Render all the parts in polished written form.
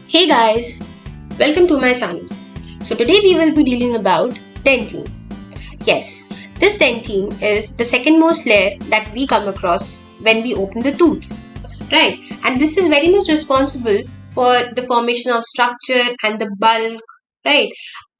Hey guys, welcome to my channel. So today we will be dealing about dentine. Yes, this dentine is the second most layer that we come across when we open the tooth, right? And this is very much responsible for the formation of structure and the bulk, right?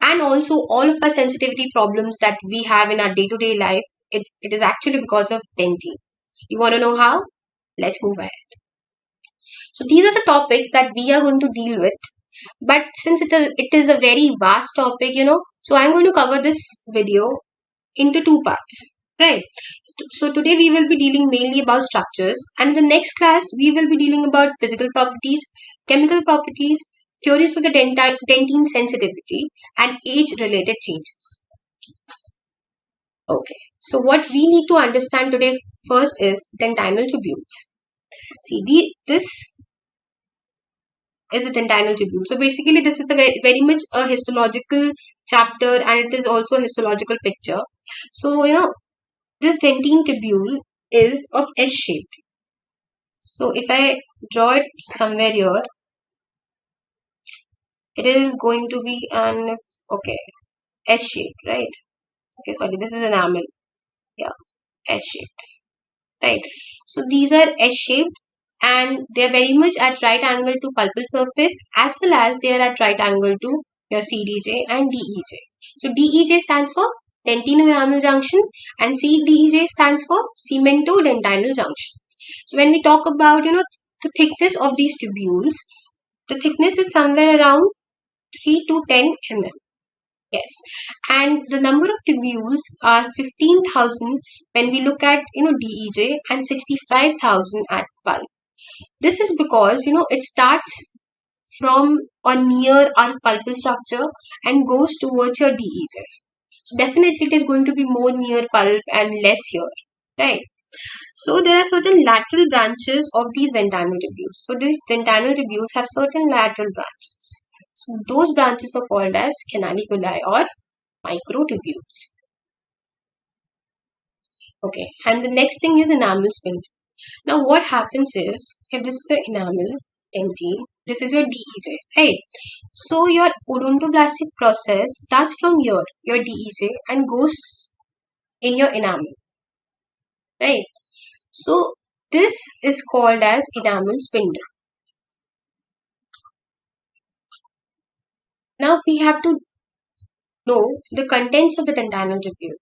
And also all of our sensitivity problems that we have in our day-to-day life, it is actually because of dentine. You want to know how? Let's move ahead. So these are the topics that we are going to deal with, but since it is a very vast topic, so I'm going to cover this video into two parts, right? So today we will be dealing mainly about structures, and in the next class we will be dealing about physical properties, chemical properties, theories of the dentine sensitivity, and age related changes. Okay, so what we need to understand today first is dentinal tubules. See, this is a dentinal tubule. So basically, this is a very much a histological chapter, and it is also a histological picture. So this dentine tubule is of S shaped. So if I draw it somewhere here, it is going to be an okay S shaped, right? Okay, sorry, this is enamel. Yeah, S shaped, right? So these are S shaped, and they are very much at right angle to pulpal surface, as well as they are at right angle to your CDJ and DEJ. So DEJ stands for dentinoenamel junction and CDEJ stands for cemento-dentinal junction. So when we talk about the thickness of these tubules, the thickness is somewhere around 3 to 10 mm. Yes, and the number of tubules are 15,000 when we look at DEJ and 65,000 at pulp. This is because it starts from or near our pulpal structure and goes towards your DEJ. So definitely it is going to be more near pulp and less here, right? So there are certain lateral branches of these dentinal tubules. So these dentinal tubules have certain lateral branches. So those branches are called as canaliculi or microtubules. Okay, and the next thing is enamel spindle. Now what happens is, if this is the enamel dentine, this is your DEJ, right? So your odontoblastic process starts from your DEJ, and goes in your enamel, right? So this is called as enamel spindle. Now we have to know the contents of the dentinal tubule.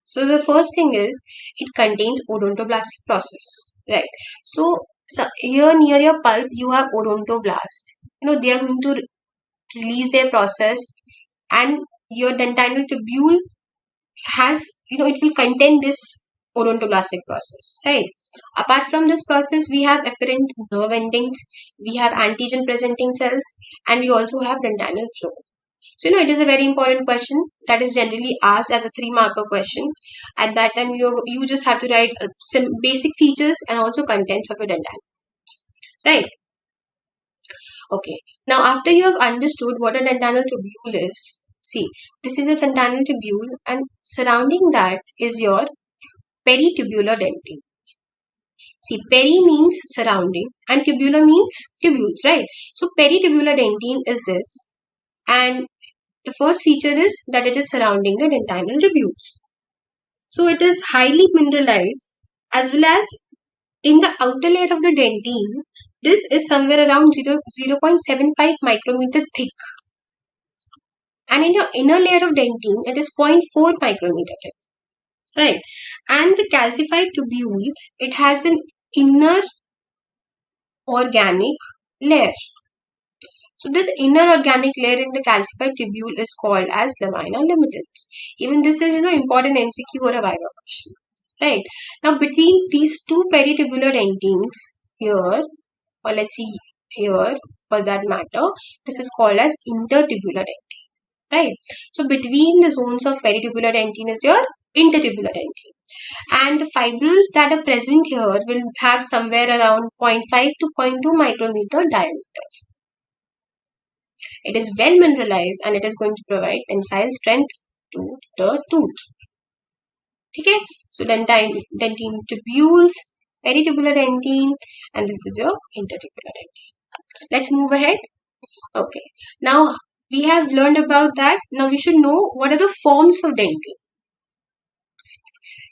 So the first thing is, it contains odontoblastic process, right? So here near your pulp you have odontoblast. They are going to release their process, and your dentinal tubule has it will contain this odontoblastic process, right? Apart from this process, we have efferent nerve endings, we have antigen presenting cells, and we also have dentinal flow. So it is a very important question that is generally asked as a 3-marker question. At that time you just have to write some basic features and also contents of your dentinal, right? Okay, now after you have understood what a dentinal tubule is, see, this is a dentinal tubule, and surrounding that is your peritubular dentine. See, peri means surrounding and tubular means tubules, right? So peritubular dentine is this, and the first feature is that it is surrounding the dentinal tubules. So it is highly mineralized, as well as in the outer layer of the dentine, this is somewhere around 0.75 micrometer thick. And in your inner layer of dentine, it is 0.4 micrometer thick, right? And the calcified tubule, it has an inner organic layer. So this inner organic layer in the calcified tubule is called as lamina limitans. Even this is important MCQ or a viva question, right? Now between these two peritubular dentines here, or let's see here for that matter, this is called as intertubular dentine, right? So between the zones of peritubular dentine is your intertubular dentine. And the fibrils that are present here will have somewhere around 0.5 to 0.2 micrometer diameter. It is well mineralized, and it is going to provide tensile strength to the tooth. Okay, so dentine tubules, peritubular dentine, and this is your intertubular dentine. Let's move ahead. Okay. Now we have learned about that. Now we should know what are the forms of dentin.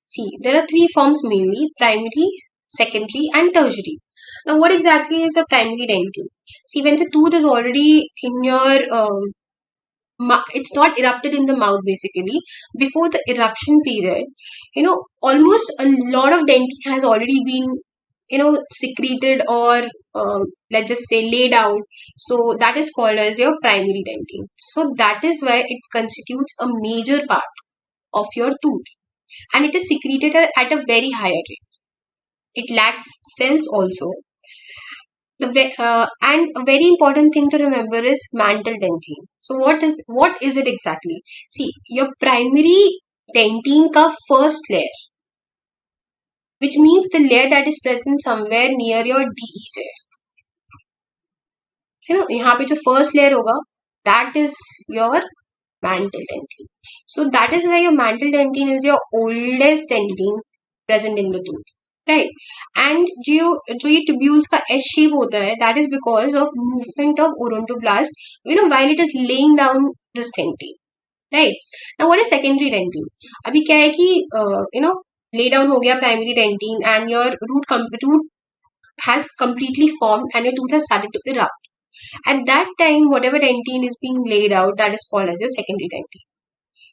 See, there are three forms mainly: primary, secondary, and tertiary. Now, what exactly is a primary dentin? See, when the tooth is already in your it's not erupted in the mouth basically. Before the eruption period, almost a lot of dentin has already been, secreted or let's just say laid out. So that is called as your primary dentin. So that is why it constitutes a major part of your tooth, and it is secreted at a very higher rate. It lacks cells also. And a very important thing to remember is mantle dentin. So what is it exactly? See, your primary dentin ka first layer, which means the layer that is present somewhere near your DEJ. यहाँ पे जो first layer होगा, that is your mantle dentin. So that is why your mantle dentin is your oldest dentin present in the tooth, right? And जो ये tubules का S shape होता है, that is because of movement of odontoblast, while it is laying down this dentin, right? Now what is secondary dentin? अभी क्या है कि lay down हो गया primary dentin and your root has completely formed and your tooth has started to erupt. At that time, whatever dentin is being laid out, that is called as your secondary dentin.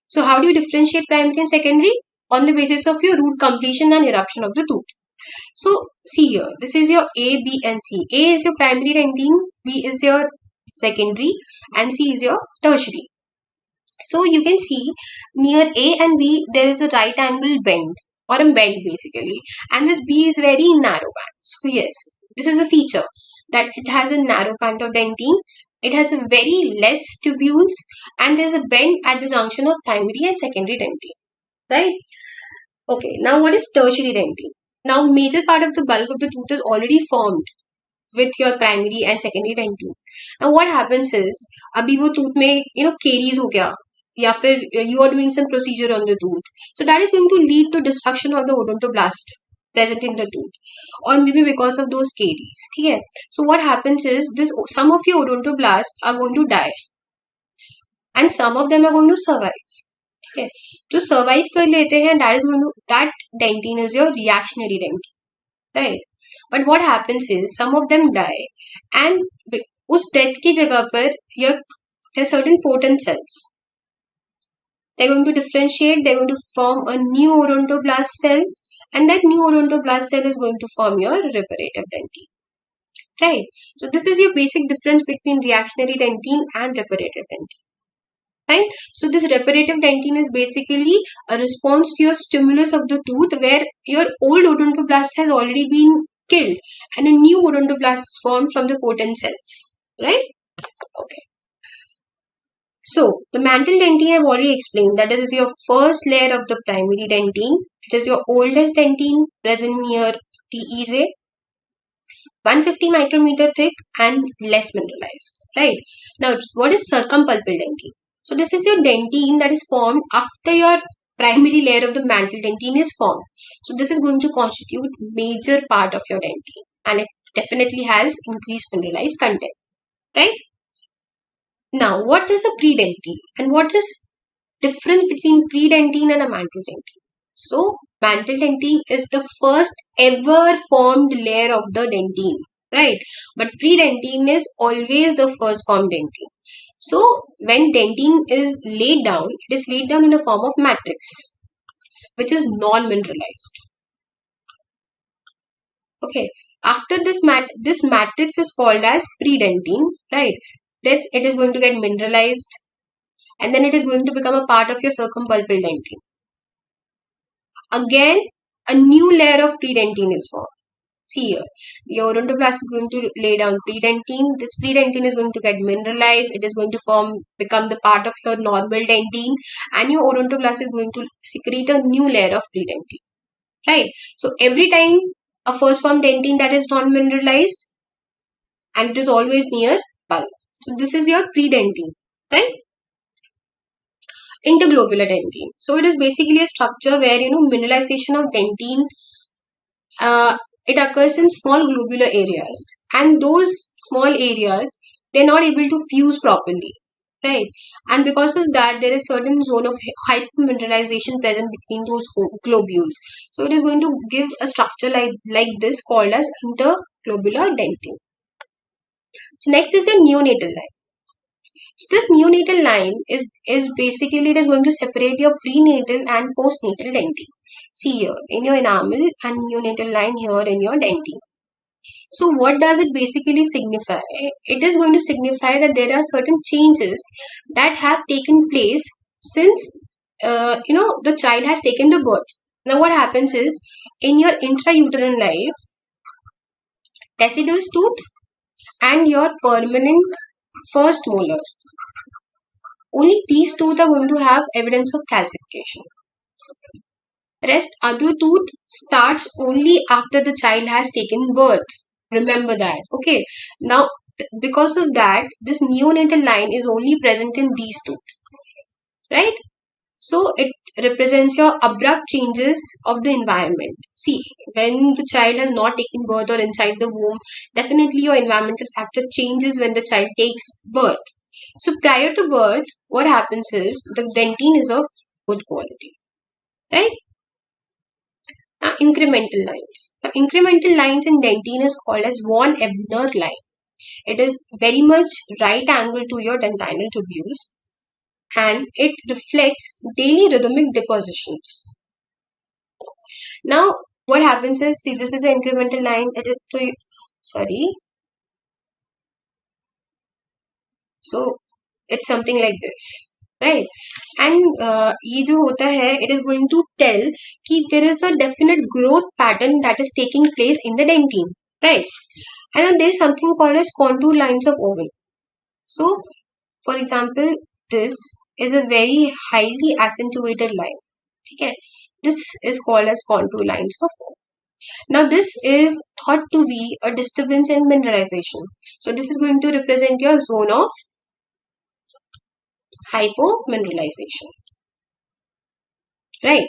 So how do you differentiate primary and secondary? On the basis of your root completion and eruption of the tooth. So see here, this is your A, B and C. A is your primary dentin, B is your secondary and C is your tertiary. So you can see near A and B there is a right angle bend or a bend basically, and this B is very narrow band. So yes, this is a feature that it has a narrow band of dentin. It has a very less tubules and there's a bend at the junction of primary and secondary dentin, right? Okay, now what is tertiary dentin? Now major part of the bulk of the tooth is already formed with your primary and secondary dentin. Now what happens is, अभी वो tooth में caries हो गया या फिर you are doing some procedure on the tooth, so that is going to lead to destruction of the odontoblast present in the tooth, or maybe because of those caries. ठीक है? So what happens is this: some of your odontoblasts are going to die and some of them are going to survive. Okay, जो survive कर लेते हैं, that dentin is your reactionary dentin, right? But what happens is some of them die, and उस death की जगह पर there are certain potent cells. They're going to differentiate, they're going to form a new odontoblast cell, and that new odontoblast cell is going to form your reparative dentin. Right? So this is your basic difference between reactionary dentin and reparative dentin. Right? So this reparative dentin is basically a response to your stimulus of the tooth where your old odontoblast has already been killed and a new odontoblast is formed from the potent cells. Right? Okay. So the mantle dentin I've already explained, that is your first layer of the primary dentin. It is your oldest dentin present near TEJ, 150 micrometer thick and less mineralized. Right? Now what is circumpulpal dentin? So this is your dentin that is formed after your primary layer of the mantle dentin is formed. So this is going to constitute major part of your dentin and it definitely has increased mineralized content. Right? Now, what is a predentin and what is difference between predentin and a mantle dentin? So, mantle dentin is the first ever formed layer of the dentin, right? But predentin is always the first formed dentin. So, when dentin is laid down, it is laid down in a form of matrix, which is non-mineralized. Okay. After this matrix is called as predentin, right? Then it is going to get mineralized and then it is going to become a part of your circumpulpal dentin. Again, a new layer of predentin is formed. See here, your odontoblast is going to lay down predentin. This predentin is going to get mineralized. It is going to become the part of your normal dentin, and your odontoblast is going to secrete a new layer of predentin. Right? So every time a first form dentin that is non-mineralized, and it is always near pulp. So this is your predentin, right? Interglobular dentin. So it is basically a structure where mineralization of dentin it occurs in small globular areas, and those small areas they're not able to fuse properly, right? And because of that, there is certain zone of hypermineralization present between those globules. So it is going to give a structure like this called as interglobular dentin. So next is your neonatal line. So this neonatal line is basically, it is going to separate your prenatal and postnatal dentin. See here in your enamel and neonatal line here in your dentin. So what does it basically signify? It is going to signify that there are certain changes that have taken place since the child has taken the birth. Now what happens is, in your intrauterine life, deciduous tooth and your permanent first molar, only these tooth are going to have evidence of calcification. Rest other tooth starts only after the child has taken birth. Remember that. Okay. Now, because of that, this neonatal line is only present in these tooth. Right? So, it represents your abrupt changes of the environment. See, when the child has not taken birth or inside the womb, definitely your environmental factor changes when the child takes birth. So, prior to birth, what happens is the dentin is of good quality. Right? Now, incremental lines. Now, incremental lines in dentin is called as von Ebner line. It is very much right angle to your dentinal tubules, and it reflects daily rhythmic depositions. Now, what happens is, see, this is an incremental line. It is so it's something like this, right? And ये जो होता है, it is going to tell कि there is a definite growth pattern that is taking place in the dentin, right? And then there is something called as contour lines of Owen. So, for example, this is a very highly accentuated line. Okay, this is called as contour lines of Owen. Now, this is thought to be a disturbance in mineralization. So, this is going to represent your zone of hypomineralization, right?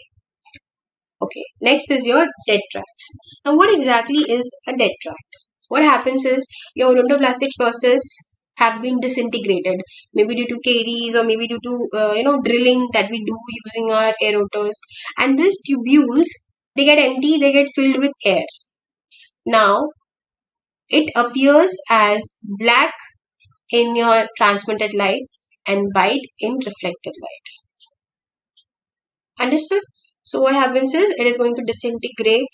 Okay, next is your dead tracts. Now, what exactly is a dead tract? What happens is your odontoblastic process have been disintegrated, maybe due to caries or maybe due to drilling that we do using our aerotors, and these tubules, they get empty, they get filled with air. Now, it appears as black in your transmitted light and white in reflected light. Understood? So what happens is, it is going to disintegrate.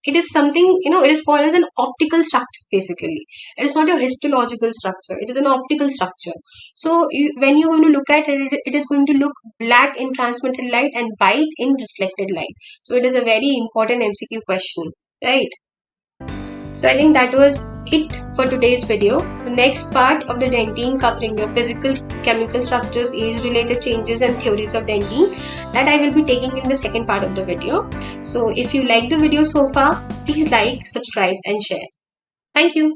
It is something, it is called as an optical structure basically. It is not a histological structure. It is an optical structure. So when you're going to look at it, it is going to look black in transmitted light and white in reflected light. So it is a very important MCQ question, right? So I think that was it for today's video. The next part of the dentin, covering your physical, chemical structures, age-related changes and theories of dentin, that I will be taking in the second part of the video. So if you like the video so far, please like, subscribe and share. Thank you.